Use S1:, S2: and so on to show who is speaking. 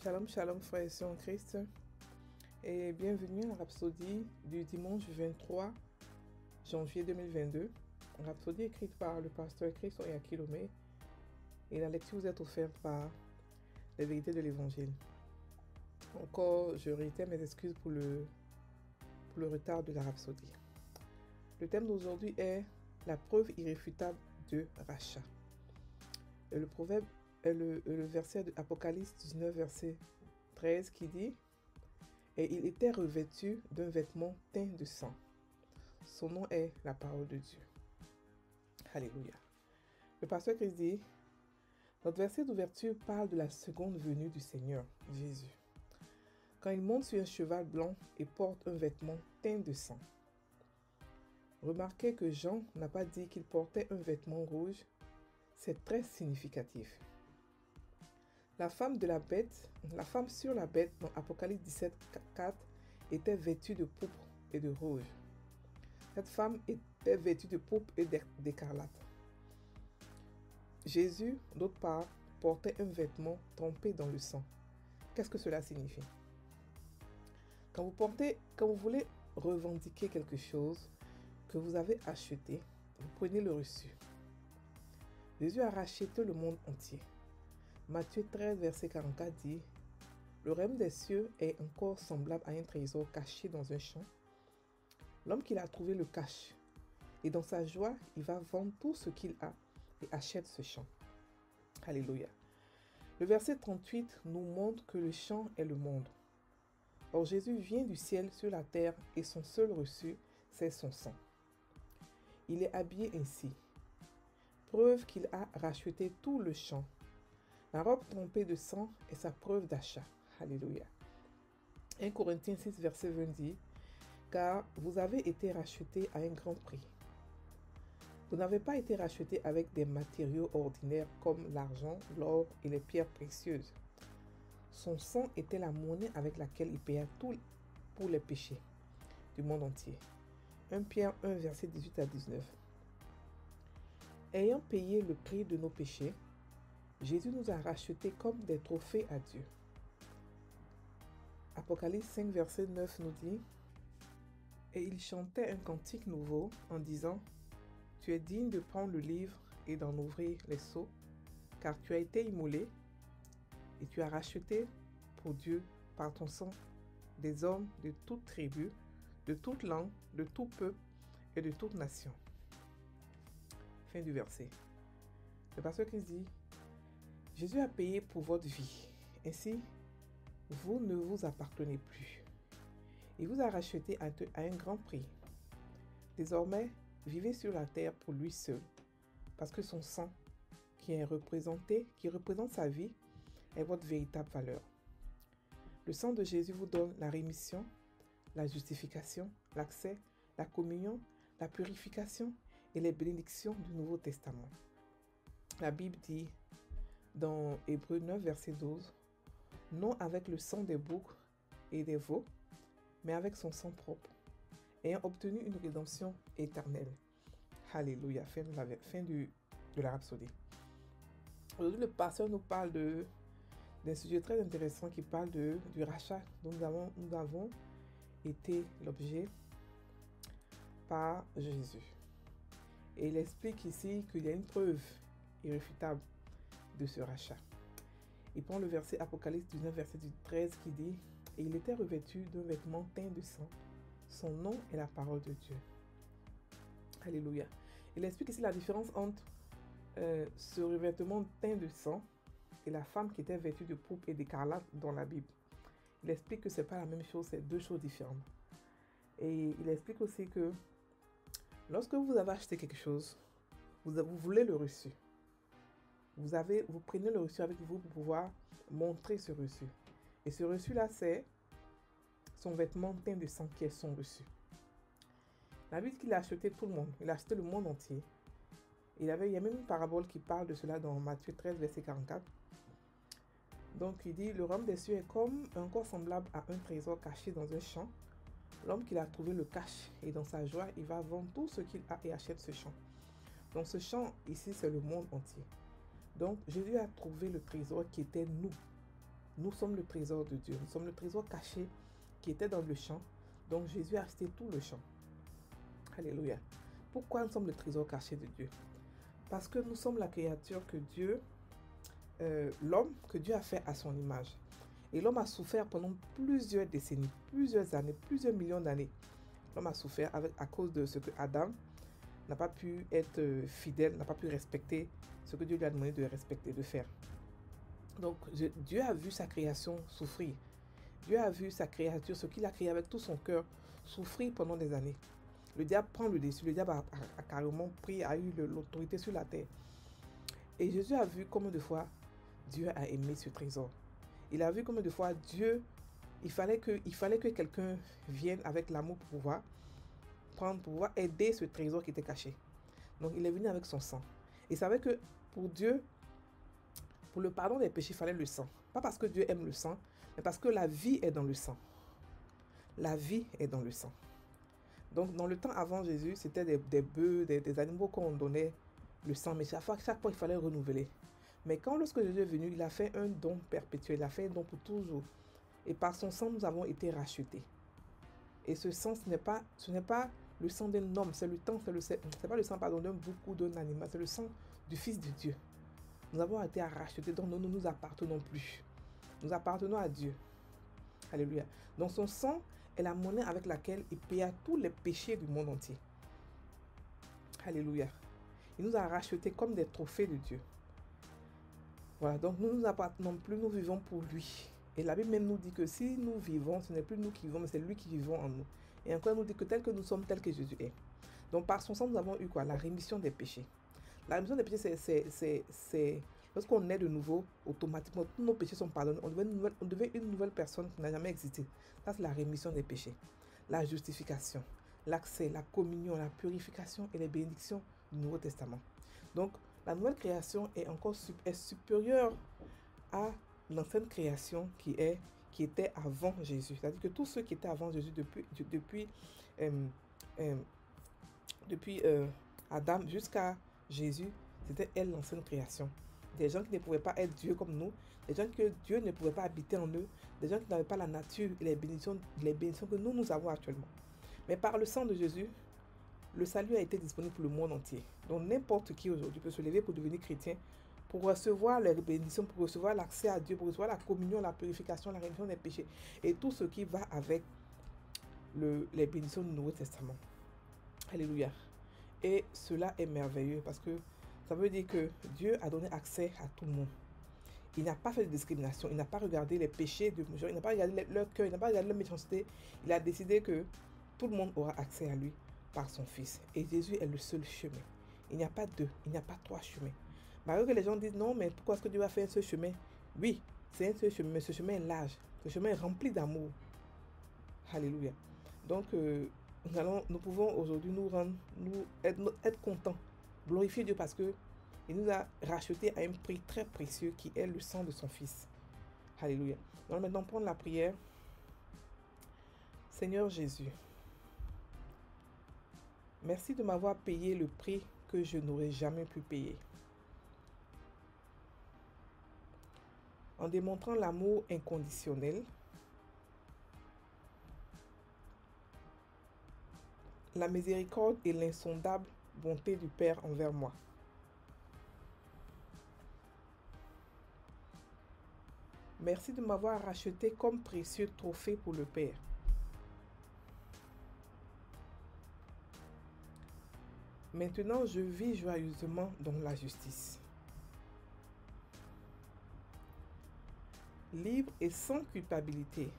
S1: Shalom, shalom, frères et sœurs en Christ, et bienvenue à la Rhapsodie du dimanche 23 janvier 2022. Rhapsodie écrite par le pasteur Christ Oyakilome, et la lecture vous est offerte par les vérités de l'Évangile. Encore, je réitère mes excuses pour le retard de la Rhapsodie. Le thème d'aujourd'hui est la preuve irréfutable de rachat. Et le proverbe est le verset de Apocalypse 19, verset 13 qui dit « Et il était revêtu d'un vêtement teint de sang. Son nom est la parole de Dieu. » Alléluia. Le pasteur Christ dit « Notre verset d'ouverture parle de la seconde venue du Seigneur, Jésus, quand il monte sur un cheval blanc et porte un vêtement teint de sang. » Remarquez que Jean n'a pas dit qu'il portait un vêtement rouge. C'est très significatif. La femme sur la bête dans Apocalypse 17, 4 était vêtue de pourpre et de rouge. Cette femme était vêtue de pourpre et d'écarlate. Jésus, d'autre part, portait un vêtement trempé dans le sang. Qu'est-ce que cela signifie? Quand vous voulez revendiquer quelque chose que vous avez acheté, vous prenez le reçu. Jésus a racheté le monde entier. Matthieu 13, verset 44 dit « Le royaume des cieux est encore semblable à un trésor caché dans un champ. L'homme qui l'a trouvé le cache, et dans sa joie, il va vendre tout ce qu'il a et achète ce champ. » Alléluia. Le verset 38 nous montre que le champ est le monde. Or Jésus vient du ciel sur la terre et son seul reçu, c'est son sang. Il est habillé ainsi. Preuve qu'il a racheté tout le champ. La robe trempée de sang est sa preuve d'achat. Alléluia. 1 Corinthiens 6, verset 20 dit « Car vous avez été rachetés à un grand prix. Vous n'avez pas été rachetés avec des matériaux ordinaires comme l'argent, l'or et les pierres précieuses. Son sang était la monnaie avec laquelle il paya tout pour les péchés du monde entier. » 1 Pierre 1, verset 18 à 19. Ayant payé le prix de nos péchés, Jésus nous a rachetés comme des trophées à Dieu. Apocalypse 5, verset 9 nous dit « Et il chantait un cantique nouveau en disant « Tu es digne de prendre le livre et d'en ouvrir les sceaux, car tu as été immolé et tu as racheté pour Dieu par ton sang des hommes de toute tribu, de toute langue, de tout peuple et de toute nation. » Fin du verset. Le pasteur Christ dit « Jésus a payé pour votre vie. Ainsi, vous ne vous appartenez plus. Il vous a racheté à un grand prix. Désormais, vivez sur la terre pour lui seul, parce que son sang, qui représente sa vie, est votre véritable valeur. Le sang de Jésus vous donne la rémission, la justification, l'accès, la communion, la purification et les bénédictions du Nouveau Testament. La Bible dit dans Hébreux 9, verset 12, « Non avec le sang des boucs et des veaux, mais avec son sang propre, ayant obtenu une rédemption éternelle. » Alléluia, fin de la Rhapsodie. Aujourd'hui, le pasteur nous parle d'un sujet très intéressant qui parle du rachat dont nous avons été l'objet par Jésus. Et il explique ici qu'il y a une preuve irréfutable de ce rachat. Il prend le verset Apocalypse 19, verset 13 qui dit « Et il était revêtu d'un vêtement teint de sang. Son nom est la parole de Dieu. » Alléluia. Il explique ici la différence entre ce revêtement teint de sang et la femme qui était vêtue de pourpre et d'écarlate dans la Bible. Il explique que ce n'est pas la même chose, c'est deux choses différentes. Et il explique aussi que lorsque vous avez acheté quelque chose, vous voulez le reçu. Vous prenez le reçu avec vous pour pouvoir montrer ce reçu. Et ce reçu-là, c'est son vêtement teint de sang qui est son reçu. La Bible qu'il a acheté tout le monde, il a acheté le monde entier. Il y a même une parabole qui parle de cela dans Matthieu 13, verset 44. Donc il dit, le royaume des cieux est comme un corps semblable à un trésor caché dans un champ. L'homme qui l'a trouvé le cache et dans sa joie, il va vendre tout ce qu'il a et achète ce champ. Donc ce champ ici, c'est le monde entier. Donc Jésus a trouvé le trésor qui était nous. Nous sommes le trésor de Dieu. Nous sommes le trésor caché qui était dans le champ. Donc Jésus a acheté tout le champ. Alléluia. Pourquoi nous sommes le trésor caché de Dieu? Parce que nous sommes la créature que Dieu, l'homme que Dieu a fait à son image. Et l'homme a souffert pendant plusieurs décennies, plusieurs années, plusieurs millions d'années. L'homme a souffert à cause de ce que Adam n'a pas pu être fidèle, n'a pas pu respecter ce que Dieu lui a demandé de respecter, de faire. Donc Dieu a vu sa création souffrir. Dieu a vu sa créature, ce qu'il a créé avec tout son cœur, souffrir pendant des années. Le diable prend le dessus, le diable a carrément pris, a eu l'autorité sur la terre. Et Jésus a vu combien de fois Dieu a aimé ce trésor. Il a vu combien de fois Dieu, il fallait que quelqu'un vienne avec l'amour pour pouvoir aider ce trésor qui était caché. Donc il est venu avec son sang. Il savait que pour Dieu, pour le pardon des péchés, il fallait le sang. Pas parce que Dieu aime le sang, mais parce que la vie est dans le sang. La vie est dans le sang. Donc dans le temps avant Jésus, c'était des bœufs, des animaux qu'on donnait le sang, mais chaque fois il fallait renouveler. Mais lorsque Jésus est venu, il a fait un don perpétuel, il a fait un don pour toujours. Et par son sang, nous avons été rachetés. Et ce sang, ce n'est pas le sang d'un homme, c'est pas le sang d'un bouc ou d'un animal, c'est le sang du Fils de Dieu. Nous avons été rachetés, donc nous ne nous appartenons plus. Nous appartenons à Dieu. Alléluia. Donc son sang est la monnaie avec laquelle il paya tous les péchés du monde entier. Alléluia. Il nous a rachetés comme des trophées de Dieu. Voilà, donc nous ne nous appartenons plus, nous vivons pour lui. Et la Bible même nous dit que si nous vivons, ce n'est plus nous qui vivons, mais c'est lui qui vivons en nous. Et encore, elle nous dit que tel que nous sommes, tel que Jésus est. Donc par son sang, nous avons eu quoi? La rémission des péchés. La rémission des péchés, c'est lorsqu'on est de nouveau, automatiquement, tous nos péchés sont pardonnés. On devient une nouvelle personne qui n'a jamais existé. Ça, c'est la rémission des péchés. La justification, l'accès, la communion, la purification et les bénédictions du Nouveau Testament. Donc, la nouvelle création est supérieure à l'ancienne création qui était avant Jésus. C'est-à-dire que tous ceux qui étaient avant Jésus depuis Adam jusqu'à Jésus, c'était elle l'ancienne création. Des gens qui ne pouvaient pas être Dieu comme nous, des gens que Dieu ne pouvait pas habiter en eux, des gens qui n'avaient pas la nature et les bénédictions que nous avons actuellement. Mais par le sang de Jésus, le salut a été disponible pour le monde entier. Donc n'importe qui aujourd'hui peut se lever pour devenir chrétien, pour recevoir les bénédictions, pour recevoir l'accès à Dieu, pour recevoir la communion, la purification, la rémission des péchés et tout ce qui va avec les bénédictions du Nouveau Testament. Alléluia. Et cela est merveilleux parce que ça veut dire que Dieu a donné accès à tout le monde. Il n'a pas fait de discrimination, il n'a pas regardé les péchés de gens, il n'a pas regardé leur cœur, il n'a pas regardé leur méchanceté. Il a décidé que tout le monde aura accès à lui par son Fils. Et Jésus est le seul chemin. Il n'y a pas deux, il n'y a pas trois chemins. Malgré que les gens disent non, mais pourquoi est-ce que Dieu a fait un seul chemin? Oui, c'est un seul chemin, mais ce chemin est large. Ce chemin est rempli d'amour. Alléluia. Donc, nous pouvons aujourd'hui être contents, glorifier Dieu parce que il nous a rachetés à un prix très précieux qui est le sang de son Fils. Alléluia. On va maintenant prendre la prière. Seigneur Jésus, merci de m'avoir payé le prix que je n'aurais jamais pu payer. En démontrant l'amour inconditionnel, la miséricorde et l'insondable bonté du Père envers moi. Merci de m'avoir racheté comme précieux trophée pour le Père. Maintenant, je vis joyeusement dans la justice. Libre et sans culpabilité,